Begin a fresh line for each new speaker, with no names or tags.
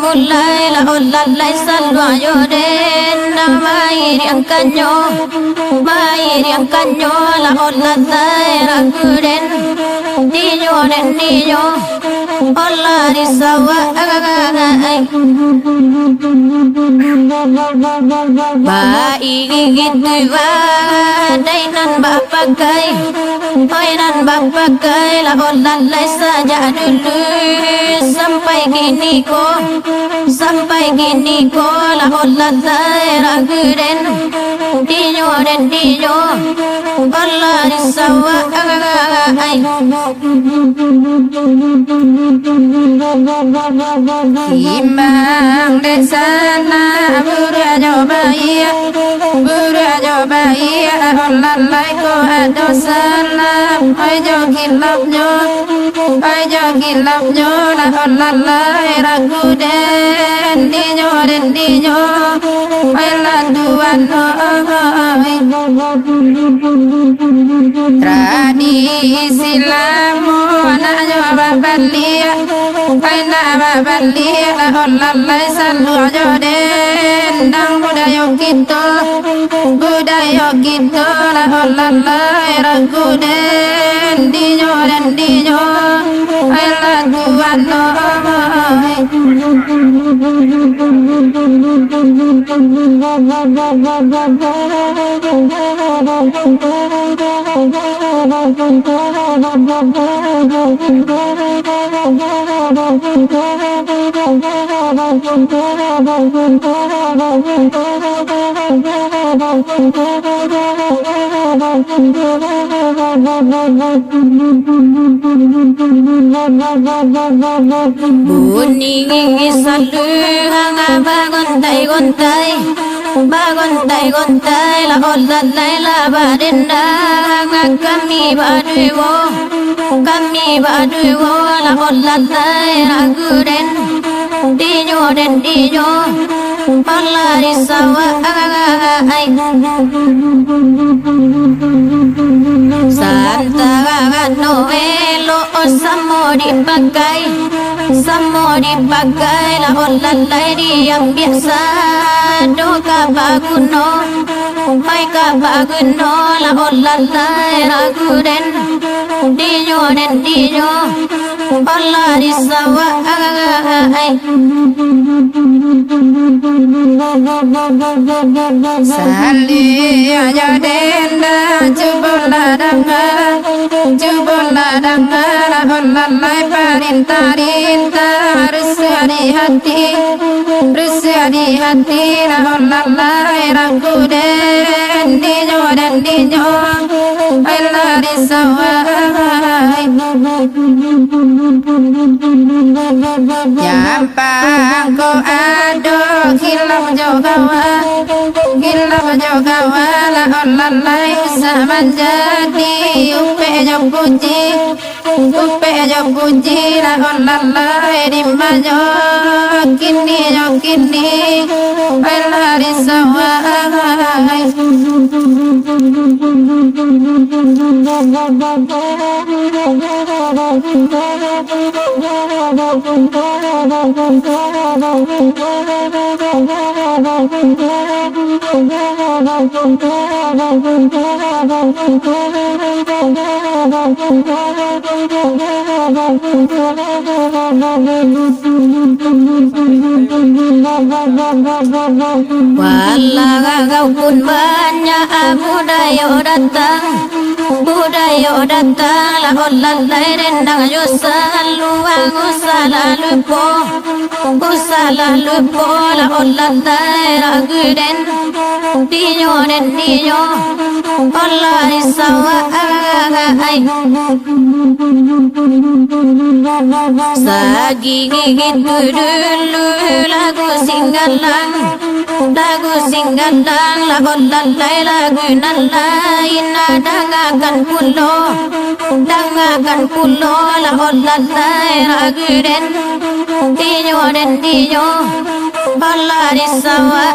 mulai la olalai salwa yoden na mai riang kanyo la olalai ranguden diyo olla risawa ai ba igigit wa dai nan ba pakai oi nan ba pakai la olalai saja dulu sampai gini ko la olalai ranguden diyo olla risawa ai Imang desana burajo bahia olalai ko adosana oi jo gilap jo la olalai ranguden diyo oi landuan tradisi lamu anaknya babalia aina babalia la olalai salu joden dang budaya kita la olalai ranguden diyo ai laguan bunyi salu hanga bagontai la olalai la badenda kami baduwo la olalai ranguden diyo alla risawa ai Santa Novelo Samo dipakai la olalai yang biasa doka baguno la olalai raguden diyo alla risawa ai sali aja denda jubola danga la hollallai parintarinta Risya di hati la hollallai rangkuden Dijo Ayla risawai Yampang ko ado Hilaf jogawa La hollallai sama jadi Upe jok puji La hollallai dimajo Kini Ayla risawai Wala kau pun banyak budaya datang la hollallai rendang yo saluang usala lupo la hollallai raguden diyo hollai sawai sagi gigit dulu lagu singgalang la hollallai lagu nalai dangakan pulo la hollallai raguden diyo hollai sawai